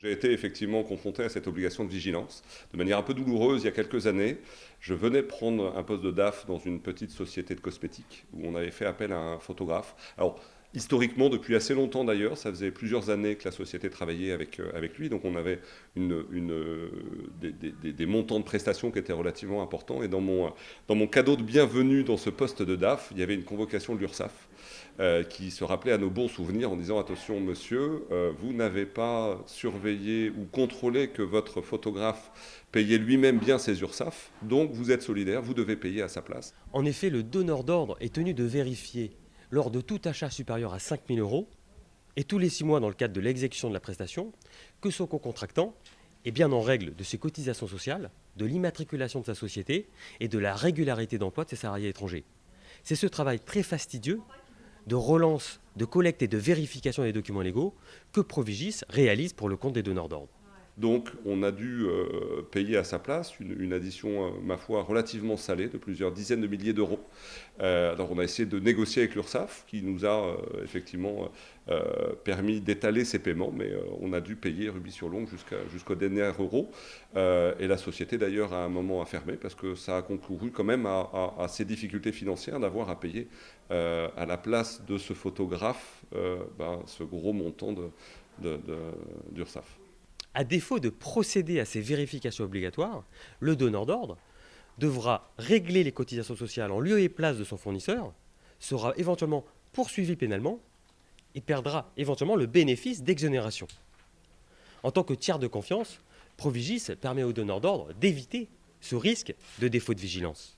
J'ai été effectivement confronté à cette obligation de vigilance de manière un peu douloureuse il y a quelques années. Je venais prendre un poste de DAF dans une petite société de cosmétiques où on avait fait appel à un photographe. Alors, historiquement, depuis assez longtemps d'ailleurs, ça faisait plusieurs années que la société travaillait avec lui, donc on avait des montants de prestations qui étaient relativement importants. Et dans mon cadeau de bienvenue dans ce poste de DAF, il y avait une convocation de l'URSSAF qui se rappelait à nos bons souvenirs en disant attention monsieur, vous n'avez pas surveillé ou contrôlé que votre photographe payait lui-même bien ses URSSAF, donc vous êtes solidaire, vous devez payer à sa place. En effet, le donneur d'ordre est tenu de vérifier, lors de tout achat supérieur à 5 000 euros, et tous les 6 mois dans le cadre de l'exécution de la prestation, que son co-contractant est bien en règle de ses cotisations sociales, de l'immatriculation de sa société et de la régularité d'emploi de ses salariés étrangers. C'est ce travail très fastidieux de relance, de collecte et de vérification des documents légaux que Provigis réalise pour le compte des donneurs d'ordre. Donc on a dû payer à sa place une addition, ma foi, relativement salée de plusieurs dizaines de milliers d'euros. Alors on a essayé de négocier avec l'URSSAF qui nous a effectivement permis d'étaler ces paiements, mais on a dû payer rubis sur l'ongle jusqu'au dernier euro. Et la société d'ailleurs à un moment a fermé parce que ça a concouru quand même à ces difficultés financières d'avoir à payer à la place de ce photographe ce gros montant d'URSSAF. À défaut de procéder à ces vérifications obligatoires, le donneur d'ordre devra régler les cotisations sociales en lieu et place de son fournisseur, sera éventuellement poursuivi pénalement et perdra éventuellement le bénéfice d'exonération. En tant que tiers de confiance, Provigis permet au donneur d'ordre d'éviter ce risque de défaut de vigilance.